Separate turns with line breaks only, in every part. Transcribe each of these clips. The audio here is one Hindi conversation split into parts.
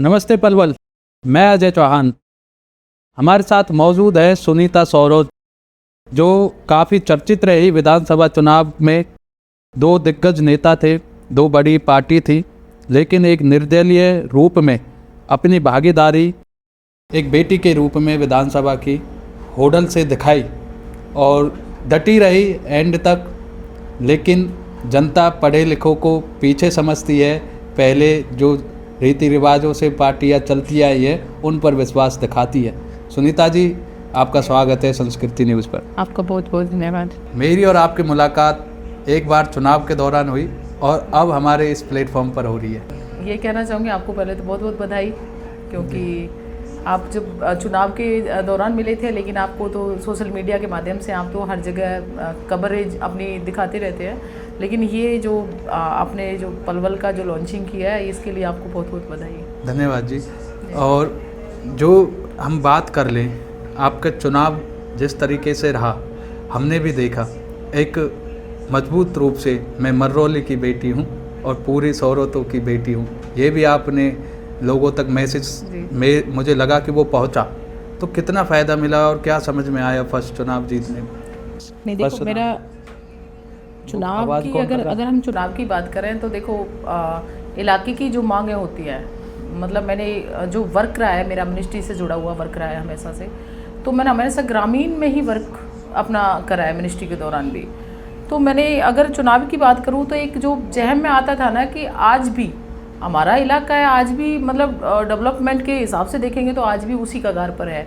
नमस्ते पलवल, मैं अजय चौहान। हमारे साथ मौजूद है सुनीता सौरोज, जो काफ़ी चर्चित रही विधानसभा चुनाव में। दो दिग्गज नेता थे, दो बड़ी पार्टी थी, लेकिन एक निर्दलीय रूप में अपनी भागीदारी एक बेटी के रूप में विधानसभा की होडल से दिखाई और डटी रही एंड तक। लेकिन जनता पढ़े लिखों को पीछे समझती है, पहले जो रीति रिवाजों से पार्टियां चलती आई है उन पर विश्वास दिखाती है। सुनीता जी, आपका स्वागत है संस्कृति न्यूज़ पर।
आपका बहुत बहुत धन्यवाद।
मेरी और आपकी मुलाकात एक बार चुनाव के दौरान हुई और अब हमारे इस प्लेटफॉर्म पर हो रही है।
ये कहना चाहूँगी आपको पहले तो बहुत बहुत बधाई, क्योंकि आप जब चुनाव के दौरान मिले थे, लेकिन आपको तो सोशल मीडिया के माध्यम से आप तो हर जगह कवरेज अपनी दिखाते रहते हैं। लेकिन ये जो आपने जो पलवल का जो लॉन्चिंग किया है, इसके लिए आपको बहुत बहुत बधाई।
धन्यवाद जी। और जो हम बात कर लें, आपका चुनाव जिस तरीके से रहा हमने भी देखा। एक मजबूत रूप से मैं मर्रोली की बेटी हूँ और पूरी सौरोतों की बेटी हूँ, ये भी आपने लोगों तक मैसेज में मुझे लगा कि वो पहुँचा। तो कितना फ़ायदा मिला और क्या समझ में आया फर्स्ट चुनाव जीतने में?
नहीं, देखो मेरा चुनाव की अगर हम चुनाव की बात करें तो देखो इलाके की जो मांगें होती हैं, मतलब मैंने जो वर्क रहा है, मेरा मिनिस्ट्री से जुड़ा हुआ वर्क रहा है हमेशा से, तो मैंने हमेशा ग्रामीण में ही वर्क अपना करा है मिनिस्ट्री के दौरान भी। तो मैंने अगर चुनाव की बात करूँ तो एक जो जहन में आता था ना कि आज भी हमारा इलाका है, आज भी मतलब डेवलपमेंट के हिसाब से देखेंगे तो आज भी उसी कगार पर है।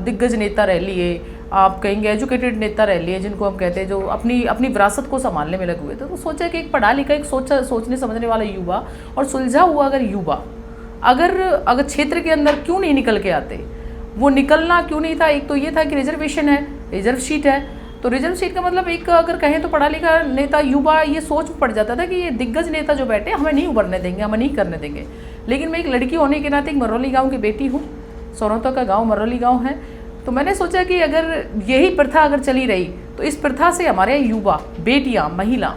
दिग्गज नेता रह लिए, आप कहेंगे एजुकेटेड नेता रह लिए, जिनको हम कहते हैं, जो अपनी विरासत को संभालने में लगे हुए थे। तो सोचा कि एक पढ़ा लिखा, एक सोचने समझने वाला युवा और सुलझा हुआ अगर युवा अगर क्षेत्र के अंदर क्यों नहीं निकल के आते। वो निकलना क्यों नहीं था? एक तो ये था कि रिजर्वेशन है, रिजर्व सीट है, तो रिजर्व सीट का मतलब एक अगर कहें तो पढ़ा लिखा नेता युवा ये सोच में पड़ जाता था कि ये दिग्गज नेता जो बैठे हमें नहीं उभरने देंगे, हमें नहीं करने देंगे। लेकिन मैं एक लड़की होने के नाते एक मरौली गाँव की बेटी हूँ, सौरोता का गाँव मरौली गाँव है। तो मैंने सोचा कि अगर यही प्रथा अगर चली रही तो इस प्रथा से हमारे युवा, बेटियां, महिला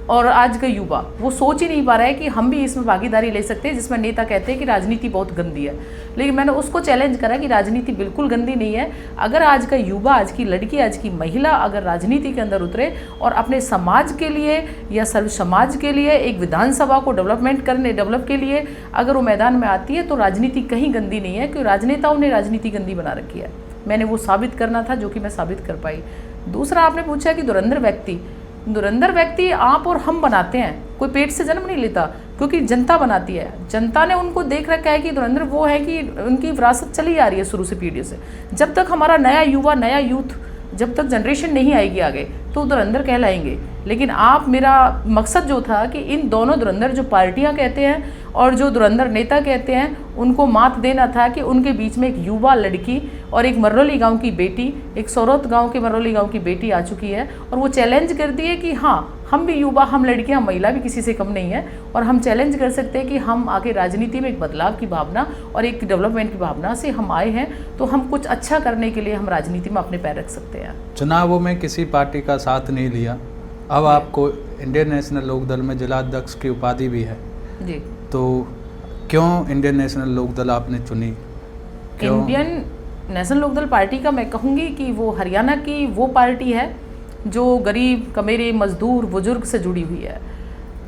और आज का युवा वो सोच ही नहीं पा रहा है कि हम भी इसमें भागीदारी ले सकते हैं, जिसमें नेता कहते हैं कि राजनीति बहुत गंदी है। लेकिन मैंने उसको चैलेंज करा कि राजनीति बिल्कुल गंदी नहीं है। अगर आज का युवा, आज की लड़की, आज की महिला अगर राजनीति के अंदर उतरे और अपने समाज के लिए या सर्व समाज के लिए एक विधानसभा को डेवलप के लिए अगर वो मैदान में आती है तो राजनीति कहीं गंदी नहीं है, क्योंकि राजनेताओं ने राजनीति गंदी बना रखी है। मैंने वो साबित करना था, जो कि मैं साबित कर पाई। दूसरा, आपने पूछा कि धुरंधर व्यक्ति आप और हम बनाते हैं, कोई पेट से जन्म नहीं लेता, क्योंकि जनता बनाती है। जनता ने उनको देख रखा है कि धुरंधर वो है कि उनकी विरासत चली आ रही है शुरू से पीढ़ियों से। जब तक हमारा नया युवा, नया यूथ, जब तक जनरेशन नहीं आएगी आगे तो धुरंधर कहलाएंगे। लेकिन मेरा मकसद जो था कि इन दोनों धुरंधर जो पार्टियां कहते हैं और जो धुरंधर नेता कहते हैं, उनको मात देना था कि उनके बीच में एक युवा लड़की और एक मरौली गांव की बेटी, एक सौरोत गांव के मरौली गांव की बेटी आ चुकी है और वो चैलेंज करती है कि हाँ, हम भी युवा, हम लड़कियां, महिला भी किसी से कम नहीं है और हम चैलेंज कर सकते हैं कि हम आगे राजनीति में एक बदलाव की भावना और एक डेवलपमेंट की भावना से हम आए हैं, तो हम कुछ अच्छा करने के लिए हम राजनीति में अपने पैर रख सकते हैं।
चुनावों में किसी पार्टी का साथ नहीं लिया, अब आपको इंडियन नेशनल लोकदल में जिलाध्यक्ष की उपाधि भी है
जी।
तो क्यों इंडियन नेशनल लोकदल आपने चुनी?
इंडियन नेशनल लोकदल पार्टी का मैं कहूँगी कि वो हरियाणा की वो पार्टी है जो गरीब, कमेरे, मजदूर, बुजुर्ग से जुड़ी हुई है।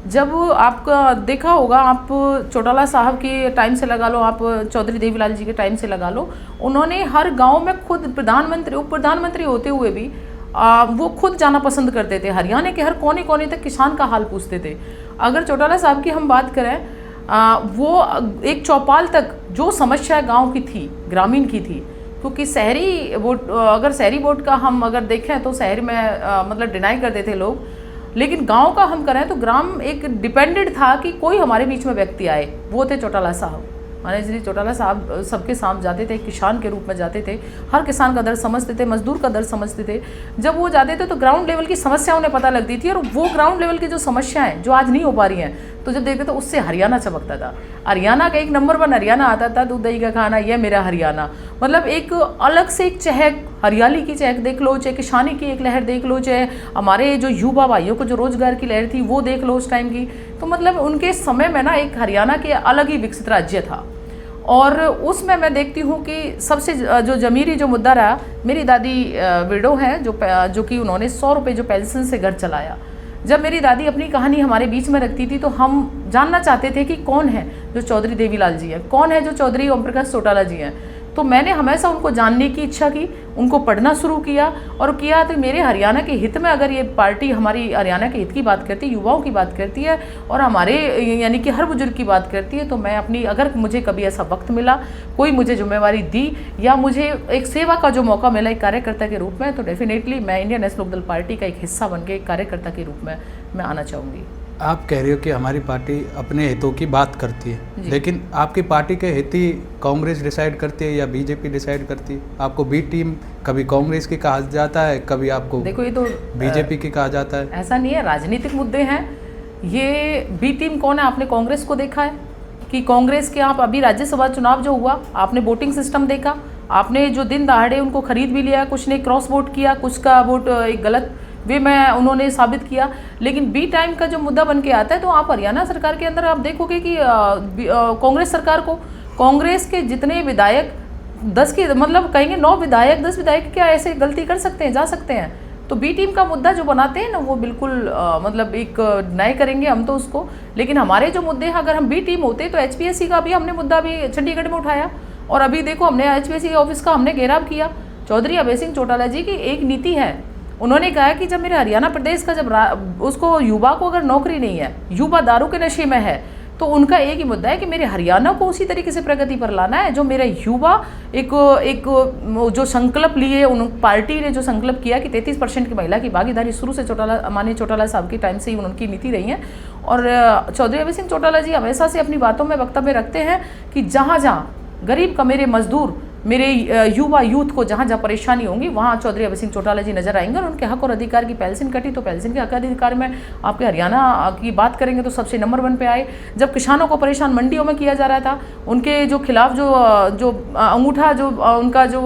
जब आपका देखा होगा, आप चौटाला साहब के टाइम से लगा लो, आप चौधरी देवीलाल जी के टाइम से लगा लो, उन्होंने हर गांव में खुद प्रधानमंत्री, उप प्रधानमंत्री होते हुए भी वो खुद जाना पसंद करते थे। हरियाणा के हर कोने कोने तक किसान का हाल पूछते थे। अगर चौटाला साहब की हम बात करें, वो एक चौपाल तक जो समस्या गांव की थी, ग्रामीण की थी, क्योंकि शहरी वोट, अगर शहरी वोट का हम अगर देखें तो शहर में मतलब डिनाई करते थे लोग, लेकिन गांव का हम करें तो ग्राम एक डिपेंडेंट था कि कोई हमारे बीच में व्यक्ति आए, वो थे चौटाला साहब। माने जी चौटाला साहब सबके साथ जाते थे, किसान के रूप में जाते थे, हर किसान का दर्द समझते थे, मजदूर का दर्द समझते थे। जब वो जाते थे तो ग्राउंड लेवल की समस्या उन्हें पता लगती थी, और वो ग्राउंड लेवल की जो समस्याएं जो आज नहीं हो पा रही हैं, तो जब देखते तो उससे हरियाणा चमकता था। हरियाणा का एक नंबर 1 हरियाणा आता था, दूध दही का खाना, यह मेरा हरियाणा। मतलब एक अलग से एक चहक, हरियाली की चहक देख लो, चाहे किसानी की एक लहर देख लो, चाहे हमारे जो युवा भाइयों को जो रोजगार की लहर थी वो देख लो उस टाइम की। तो मतलब उनके समय में ना एक हरियाणा के अलग ही विकसित राज्य था। और उसमें मैं देखती हूँ कि सबसे जो जमीरी जो मुद्दा रहा, मेरी दादी विडो हैं जो कि उन्होंने 100 रुपये जो पेंशन से घर चलाया। जब मेरी दादी अपनी कहानी हमारे बीच में रखती थी तो हम जानना चाहते थे कि कौन है जो चौधरी देवीलाल जी हैं, कौन है जो चौधरी ओम प्रकाश चौटाला जी हैं। तो मैंने हमेशा उनको जानने की इच्छा की, उनको पढ़ना शुरू किया और किया। तो मेरे हरियाणा के हित में अगर ये पार्टी हमारी हरियाणा के हित की बात करती है, युवाओं की बात करती है और हमारे यानी कि हर बुजुर्ग की बात करती है, तो मैं अपनी, अगर मुझे कभी ऐसा वक्त मिला, कोई मुझे जिम्मेवारी दी या मुझे एक सेवा का जो मौका मिला एक कार्यकर्ता के रूप में, तो डेफिनेटली मैं इंडियन नेशनल लोकदल पार्टी का एक हिस्सा बन के कार्यकर्ता के रूप में मैं आना चाहूँगी।
आप कह रहे हो कि हमारी पार्टी अपने हितों की बात करती है, लेकिन आपकी पार्टी के हित ही कांग्रेस डिसाइड करती है या बीजेपी डिसाइड करती है? आपको बी टीम कभी कांग्रेस की कहा जाता है, कभी आपको
देखो ये तो
बीजेपी की कहा जाता है।
ऐसा नहीं है, राजनीतिक मुद्दे हैं। ये बी टीम कौन है? आपने कांग्रेस को देखा है कि कांग्रेस के, आप अभी राज्यसभा चुनाव जो हुआ आपने वोटिंग सिस्टम देखा, आपने जो दिन दहाड़े उनको खरीद भी लिया, कुछ ने क्रॉस वोट किया, कुछ का वोट एक गलत वे में उन्होंने साबित किया। लेकिन बी टाइम का जो मुद्दा बन के आता है, तो आप हरियाणा सरकार के अंदर आप देखोगे कि कांग्रेस सरकार को, कांग्रेस के जितने विधायक 10 के मतलब कहेंगे 9 विधायक 10 विधायक क्या ऐसे गलती कर सकते हैं, जा सकते हैं? तो बी टीम का मुद्दा जो बनाते हैं ना, वो बिल्कुल मतलब एक नए करेंगे हम तो उसको। लेकिन हमारे जो मुद्दे हैं, अगर हम बी टीम होते तो HPSC का भी हमने मुद्दा भी चंडीगढ़ में उठाया, और अभी देखो हमने HPSC ऑफिस का हमने घेराव किया। चौधरी अभय सिंह चौटाला जी की एक नीति है, उन्होंने कहा कि जब मेरे हरियाणा प्रदेश का जब उसको युवा को अगर नौकरी नहीं है, युवा दारू के नशे में है, तो उनका एक ही मुद्दा है कि मेरे हरियाणा को उसी तरीके से प्रगति पर लाना है जो मेरा युवा एक जो संकल्प लिए, उन पार्टी ने जो संकल्प किया कि 33% की महिला की भागीदारी शुरू से माननीय चौटाला साहब के टाइम से ही उनकी नीति रही है। और चौधरी अभय सिंह चौटाला जी हमेशा से अपनी बातों में वक्तव्य रखते हैं कि जहाँ जहाँ गरीब का, मेरे मजदूर, मेरे युवा यूथ को जहाँ जहाँ परेशानी होंगी वहाँ चौधरी अभय सिंह चौटाला जी नजर आएंगे और उनके हक और अधिकार की पेंशन कटी तो पेंशन के हक अधिकार में आपके हरियाणा की बात करेंगे तो सबसे नंबर 1 पे आए। जब किसानों को परेशान मंडियों में किया जा रहा था, उनके जो खिलाफ जो अंगूठा जो उनका जो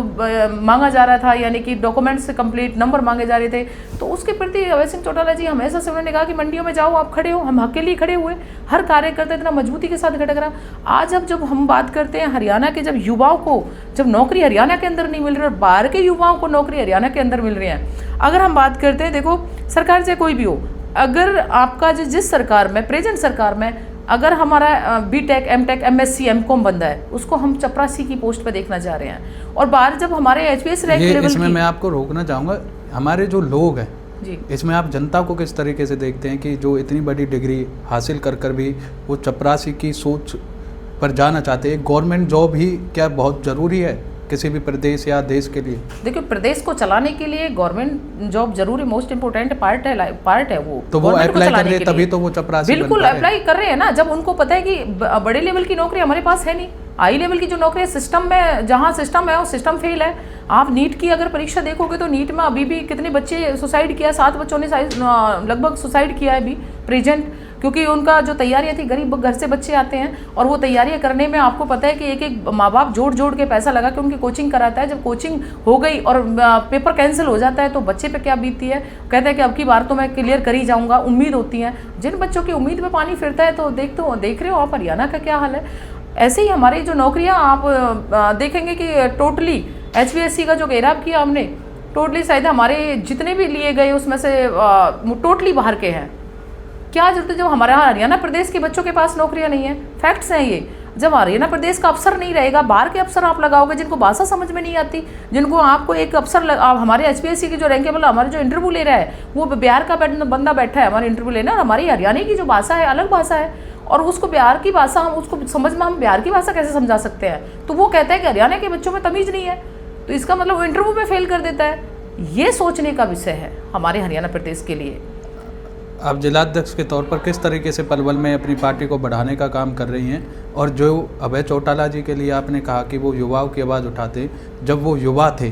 मांगा जा रहा था, यानी कि डॉक्यूमेंट्स से कंप्लीट नंबर मांगे जा रहे थे, तो उसके प्रति अभय सिंह चौटाला जी हमेशा से उन्होंने कहा कि मंडियों में जाओ, आप खड़े हो, हम हक के लिए खड़े हुए। हर कार्यकर्ता इतना मजबूती के साथ खड़ा। आज अब जब हम बात करते हैं हरियाणा के, जब युवाओं को जब नौकरी हरियाणा के अंदर नहीं मिल रही और बाहर के युवाओं को नौकरी हरियाणा के अंदर मिल रही है। अगर हम बात करते हैं, देखो सरकार चाहे कोई भी हो, अगर आपका जिस सरकार में, प्रेजेंट सरकार में अगर हमारा BTech MTech MSc MCOM बंदा है, उसको हम चपरासी की पोस्ट पे देखना चाह रहे हैं। और बाहर जब हमारे HPS रैंक लेवल,
इसमें मैं आपको रोकना चाहूँगा, हमारे जो लोग हैं
जी,
इसमें आप जनता को किस तरीके से देखते हैं कि जो इतनी बड़ी डिग्री हासिल कर भी वो चपरासी की सोच पर जाना चाहते हैं? गवर्नमेंट जॉब ही क्या बहुत ज़रूरी है किसी भी प्रदेश या देश के लिए?
देखिए, प्रदेश को चलाने के लिए गवर्नमेंट जॉब जरूरी, मोस्ट इंपोर्टेंट पार्ट है वो।
तो वो अप्लाई कर रहे हैं तभी तो वो चपरासी
बिल्कुल अप्लाई कर रहे हैं ना, जब उनको पता है कि बड़े लेवल की नौकरी हमारे पास है नहीं, हाई लेवल की जो नौकरी है सिस्टम में, जहाँ सिस्टम है वो सिस्टम फेल है। आप नीट की अगर परीक्षा देखोगे तो नीट में अभी भी कितने बच्चे सुसाइड किया, 7 बच्चों ने लगभग सुसाइड किया है अभी प्रेजेंट, क्योंकि उनका जो तैयारियां थी, गरीब घर से बच्चे आते हैं और वो तैयारियां करने में आपको पता है कि एक माँ बाप जोड़ के पैसा लगा के उनकी कोचिंग कराता है। जब कोचिंग हो गई और पेपर कैंसिल हो जाता है तो बच्चे पे क्या बीतती है, कहते हैं कि अब की बार तो मैं क्लियर कर ही जाऊंगा, उम्मीद होती है। जिन बच्चों की उम्मीद पे पानी फिरता है तो देख रहे हो आप हरियाणा का क्या हाल है। ऐसे ही हमारी जो नौकरियां आप देखेंगे कि टोटली HPSC का जो घेराव किया हमने, टोटली शायद हमारे जितने भी लिए गए उसमें से टोटली बाहर के हैं। क्या जरूरत है जब हमारा हरियाणा प्रदेश के बच्चों के पास नौकरियां नहीं है? फैक्ट्स हैं ये। जब हरियाणा प्रदेश का अफसर नहीं रहेगा, बाहर के अफसर आप लगाओगे जिनको भाषा समझ में नहीं आती, जिनको आपको एक अफसर हमारे HPSC की जो रैंकेबल हमारे जो इंटरव्यू ले रहा है वो बिहार का बंदा बैठा है हमारे इंटरव्यू लेना, हमारी हरियाणा की जो भाषा है अलग भाषा है और उसको बिहार की भाषा, हम उसको समझ में, हम बिहार की भाषा कैसे समझा सकते हैं? तो वो कहता है कि हरियाणा के बच्चों में तमीज नहीं है, तो इसका मतलब वो इंटरव्यू में फेल कर देता है। ये सोचने का विषय है हमारे हरियाणा प्रदेश के लिए।
आप जिलाध्यक्ष के तौर पर किस तरीके से पलवल में अपनी पार्टी को बढ़ाने का काम कर रही हैं? और जो अभय चौटाला जी के लिए आपने कहा कि वो युवाओं की आवाज़ उठाते, जब वो युवा थे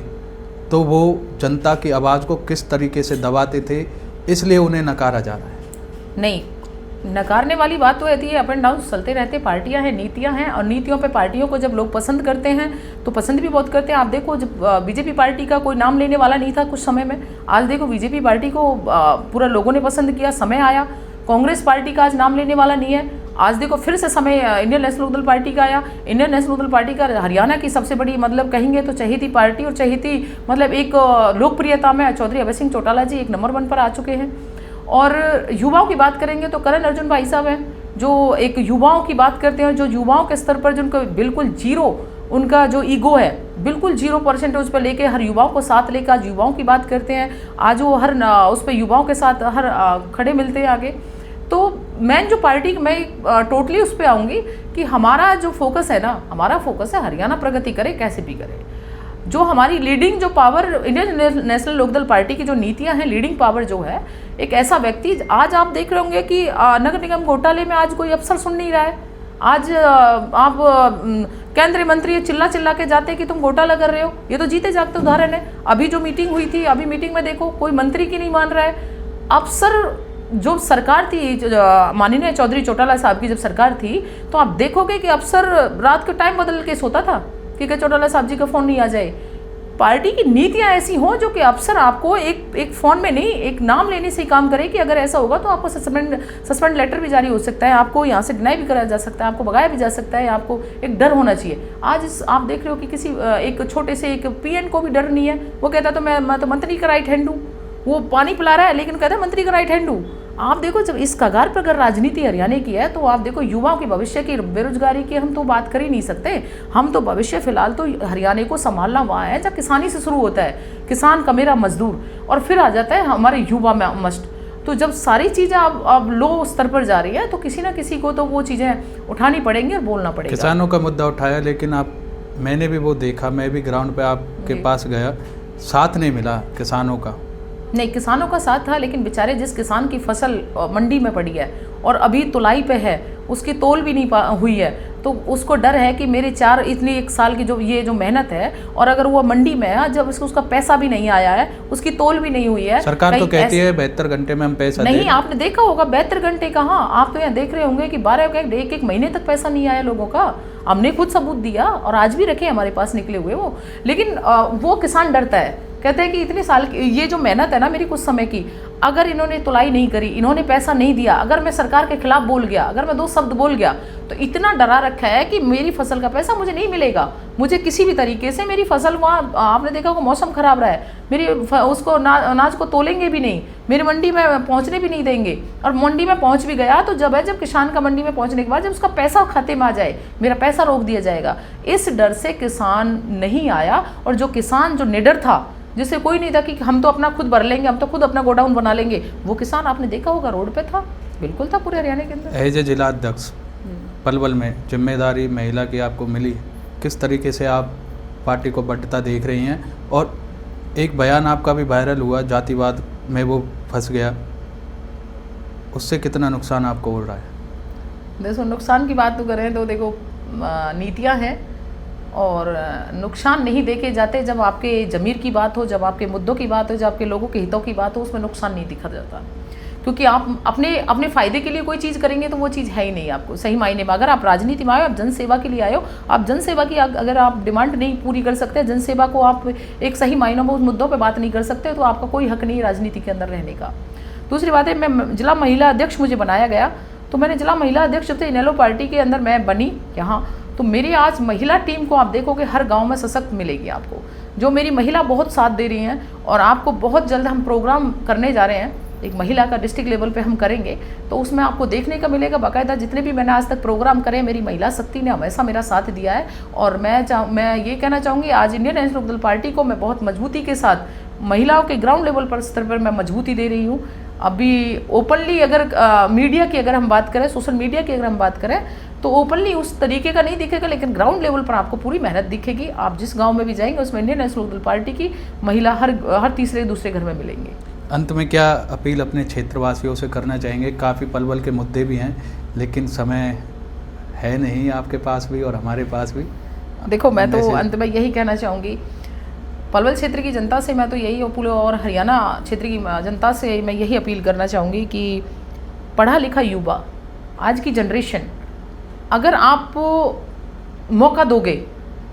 तो वो जनता की आवाज़ को किस तरीके से दबाते थे, इसलिए उन्हें नकारा जा रहा है?
नहीं, नकारने वाली बात तो रहती है, अप एंड डाउन चलते रहते, पार्टियां हैं, नीतियां हैं, और नीतियों पे पार्टियों को जब लोग पसंद करते हैं तो पसंद भी बहुत करते हैं। आप देखो, जब बीजेपी पार्टी का कोई नाम लेने वाला नहीं था कुछ समय में, आज देखो बीजेपी पार्टी को पूरा लोगों ने पसंद किया, समय आया। कांग्रेस पार्टी का आज नाम लेने वाला नहीं है, आज देखो फिर से समय इंडियन नेशनल लोकदल पार्टी का आया। इंडियन नेशनल लोकदल पार्टी का हरियाणा की सबसे बड़ी मतलब कहेंगे तो चहेती पार्टी, और चहेती मतलब एक लोकप्रियता में चौधरी अभय सिंह चौटाला जी एक नंबर 1 पर आ चुके हैं। और युवाओं की बात करेंगे तो करण अर्जुन भाई साहब हैं, जो एक युवाओं की बात करते हैं, जो युवाओं के स्तर पर जिनको बिल्कुल जीरो उनका जो ईगो है, बिल्कुल 0% उस पर लेके हर युवाओं को साथ लेकर आज युवाओं की बात करते हैं। आज वो हर उस पर युवाओं के साथ हर खड़े मिलते हैं आगे। तो मैं जो पार्टी मैं टोटली उस पर आऊँगी कि हमारा जो फोकस है ना, हमारा फोकस है हरियाणा प्रगति करे कैसे भी करे। जो हमारी लीडिंग जो power Indian National Lokdal party की जो नीतियां हैं, लीडिंग पावर जो है, एक ऐसा व्यक्ति, आज आप देख रहे होंगे कि नगर निगम घोटाले में आज कोई अफसर सुन नहीं रहा है। आज आप केंद्रीय मंत्री चिल्ला चिल्ला के जाते कि तुम घोटाला कर रहे हो, ये तो जीते जागते उदाहरण है। अभी जो मीटिंग हुई थी, अभी मीटिंग में देखो कोई मंत्री की नहीं मान रहा है। अफसर जो सरकार थी माननीय चौधरी चौटाला साहब की जब सरकार थी, तो आप देखोगे कि अफसर रात के टाइम बदल के सोता था कि चौटाला साहब जी का फ़ोन नहीं आ जाए। पार्टी की नीतियां ऐसी हों जो कि अफसर आपको एक फ़ोन में नहीं, एक नाम लेने से ही काम करे कि अगर ऐसा होगा तो आपको सस्पेंड लेटर भी जारी हो सकता है, आपको यहाँ से डिनाई भी कराया जा सकता है, आपको भगाया भी जा सकता है, आपको एक डर होना चाहिए। आज आप देख रहे हो कि किसी एक छोटे से एक PN को भी डर नहीं है। वो कहता तो मैं तो मंत्री का राइट हैंड हूँ, वो पानी पिला रहा है लेकिन कहता है मंत्री का राइट हैंड हूँ। आप देखो जब इस कगार पर अगर राजनीति हरियाणा की है, तो आप देखो युवाओं के भविष्य की, बेरोजगारी की हम तो बात कर ही नहीं सकते। हम तो भविष्य फिलहाल तो हरियाणा को संभालना वहाँ है जब किसानी से शुरू होता है, किसान का मेरा मजदूर, और फिर आ जाता है हमारे युवा में मस्ट। तो जब सारी चीज़ें अब लो स्तर पर जा रही है, तो किसी ना किसी को तो वो चीज़ें उठानी पड़ेंगी और बोलना पड़ेगा।
किसानों का मुद्दा उठाया, लेकिन मैंने भी वो देखा, मैं भी ग्राउंड पे आपके पास गया, साथ नहीं मिला किसानों का।
नहीं, किसानों का साथ था, लेकिन बेचारे जिस किसान की फसल मंडी में पड़ी है और अभी तुलाई पे है, उसकी तोल भी नहीं हुई है, तो उसको डर है कि मेरे इतनी 1 साल की जो मेहनत है, और अगर वो मंडी में है जब उसका पैसा भी नहीं आया है, उसकी तोल भी नहीं हुई है।
सरकार तो कहती है 72 घंटे में हम पैसा
नहीं, आपने देखा होगा 72 घंटे कहाँ, आप तो यहाँ देख रहे होंगे कि 1 महीने तक पैसा नहीं आया लोगों का। हमने खुद सबूत दिया और आज भी रखे हमारे पास निकले हुए वो। लेकिन वो किसान डरता है, कहते हैं कि इतने साल की ये जो मेहनत है ना मेरी कुछ समय की, अगर इन्होंने तुलाई नहीं करी, इन्होंने पैसा नहीं दिया, अगर मैं सरकार के खिलाफ बोल गया, अगर मैं 2 शब्द बोल गया, तो इतना डरा रखा है कि मेरी फसल का पैसा मुझे नहीं मिलेगा। मुझे किसी भी तरीके से मेरी फसल, वहाँ आपने देखा होगा मौसम खराब रहा है, मेरी उसको अनाज को तोलेंगे भी नहीं, मेरी मंडी में पहुँचने भी नहीं देंगे, और मंडी में पहुँच भी गया तो जब किसान का मंडी में पहुँचने के बाद जब उसका पैसा खाते में आ जाए, मेरा पैसा रोक दिया जाएगा। इस डर से किसान नहीं आया। और जो किसान जो निडर था, जिससे कोई नहीं था कि हम तो अपना खुद भर लेंगे, हम तो खुद अपना गोडाउन बना लेंगे, वो किसान आपने देखा होगा रोड पे था, बिल्कुल था पूरे हरियाणा के अंदर।
एज ए जिला अध्यक्ष पलवल में जिम्मेदारी महिला की आपको मिली, किस तरीके से आप पार्टी को बढ़ता देख रही हैं? और एक बयान आपका भी वायरल हुआ, जातिवाद में वो फंस गया, उससे कितना नुकसान आपको हो रहा है?
देखो, नुकसान की बात तो करें तो देखो नीतियाँ हैं और नुकसान नहीं देखे जाते। जब आपके ज़मीर की बात हो, जब आपके मुद्दों की बात हो, जब आपके लोगों के हितों की बात हो, उसमें नुकसान नहीं दिखा जाता, क्योंकि आप अपने फ़ायदे के लिए कोई चीज़ करेंगे तो वो चीज़ है ही नहीं आपको सही मायने में। अगर आप राजनीति में आए हो, आप जनसेवा के लिए आए हो, आप जनसेवा की अगर आप डिमांड नहीं पूरी कर सकते, जनसेवा को आप एक सही मायनों में उस मुद्दों पर बात नहीं कर सकते, तो आपका कोई हक नहीं राजनीति के अंदर रहने का। दूसरी बात है, मैं जिला महिला अध्यक्ष मुझे बनाया गया, तो मैंने जिला महिला अध्यक्ष जब से इनेलो पार्टी के अंदर मैं बनी यहाँ, तो मेरी आज महिला टीम को आप देखोगे हर गांव में सशक्त मिलेगी आपको। जो मेरी महिला बहुत साथ दे रही हैं, और आपको बहुत जल्द हम प्रोग्राम करने जा रहे हैं, एक महिला का डिस्ट्रिक्ट लेवल पे हम करेंगे, तो उसमें आपको देखने का मिलेगा बाकायदा। जितने भी मैंने आज तक प्रोग्राम करे, मेरी महिला शक्ति ने हमेशा मेरा साथ दिया है। और मैं ये कहना चाहूँगी, आज इंडियन नेशनल लोकदल पार्टी को मैं बहुत मजबूती के साथ महिलाओं के ग्राउंड लेवल पर स्तर पर मैं मजबूती दे रही हूँ। अभी ओपनली अगर मीडिया की अगर हम बात करें, सोशल मीडिया की अगर हम बात करें, तो ओपनली उस तरीके का नहीं दिखेगा, लेकिन ग्राउंड लेवल पर आपको पूरी मेहनत दिखेगी। आप जिस गांव में भी जाएंगे, उसमें इंडियन नेशनल लोकदल पार्टी की महिला हर तीसरे दूसरे घर में मिलेंगे।
अंत में क्या अपील अपने क्षेत्रवासियों से करना चाहेंगे? काफ़ी पलवल के मुद्दे भी हैं, लेकिन समय है नहीं आपके पास भी और हमारे पास भी।
देखो, मैं तो अंत में यही कहना चाहूँगी, पलवल क्षेत्र की जनता से मैं तो यही पूरे और हरियाणा क्षेत्र की जनता से मैं यही अपील करना चाहूँगी कि पढ़ा लिखा युवा, आज की जनरेशन, अगर आप मौका दोगे,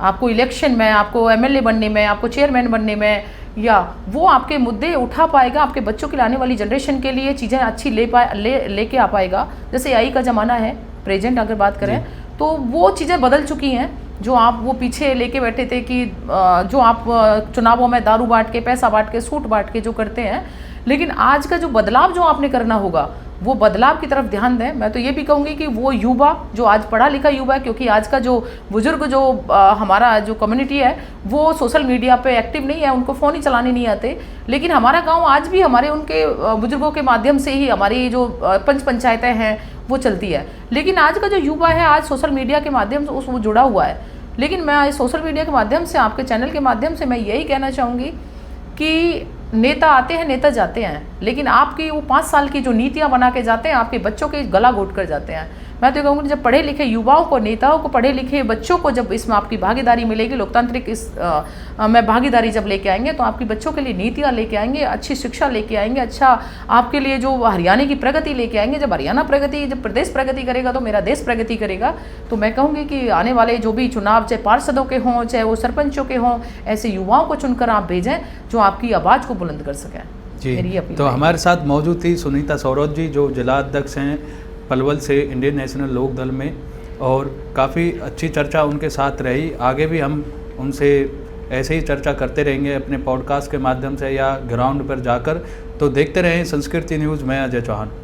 आपको इलेक्शन में, आपको MLA बनने में, आपको चेयरमैन बनने में, या वो आपके मुद्दे उठा पाएगा, आपके बच्चों के लिए, आने वाली जनरेशन के लिए चीज़ें अच्छी लेके आ पाएगा। जैसे AI का ज़माना है, प्रेजेंट अगर बात करें तो वो चीज़ें बदल चुकी हैं। जो आप वो पीछे लेके बैठे थे कि जो आप चुनावों में दारू बांट के, पैसा बांट के, सूट बांट के जो करते हैं, लेकिन आज का जो बदलाव जो आपने करना होगा वो बदलाव की तरफ ध्यान दें। मैं तो ये भी कहूँगी कि वो युवा जो आज पढ़ा लिखा युवा है, क्योंकि आज का जो बुजुर्ग जो हमारा जो कम्युनिटी है वो सोशल मीडिया पे एक्टिव नहीं है, उनको फ़ोन ही चलाने नहीं आते। लेकिन हमारा गांव आज भी हमारे उनके बुजुर्गों के माध्यम से ही हमारी जो पंच पंचायतें हैं वो चलती है। लेकिन आज का जो युवा है आज सोशल मीडिया के माध्यम से वो जुड़ा हुआ है। लेकिन मैं इस सोशल मीडिया के माध्यम से, आपके चैनल के माध्यम से मैं यही कहना चाहूँगी कि नेता आते हैं, नेता जाते हैं, लेकिन आपकी वो 5 साल की जो नीतियां बना के जाते हैं आपके बच्चों के गला घोट कर जाते हैं। मैं तो कहूँगी जब पढ़े लिखे युवाओं को, नेताओं को, पढ़े लिखे बच्चों को जब इसमें आपकी भागीदारी मिलेगी, लोकतांत्रिक इस में भागीदारी जब लेके आएंगे तो आपकी बच्चों के लिए नीतियाँ लेके आएंगे, अच्छी शिक्षा लेके आएंगे, अच्छा आपके लिए जो हरियाणा की प्रगति लेके आएंगे। जब हरियाणा प्रगति, जब प्रदेश प्रगति करेगा तो मेरा देश प्रगति करेगा। तो मैं कहूँगी कि आने वाले जो भी चुनाव, चाहे पार्षदों के हों, चाहे वो सरपंचों के हों, ऐसे युवाओं को चुनकर आप भेजें जो आपकी आवाज़ को बुलंद कर सकें।
जी, तो हमारे साथ मौजूद थी सुनीता सौरभ जी, जो जिला अध्यक्ष हैं पलवल से इंडियन नेशनल लोक दल में, और काफ़ी अच्छी चर्चा उनके साथ रही। आगे भी हम उनसे ऐसे ही चर्चा करते रहेंगे अपने पॉडकास्ट के माध्यम से या ग्राउंड पर जाकर। तो देखते रहें संस्कृति न्यूज़। मैं अजय चौहान।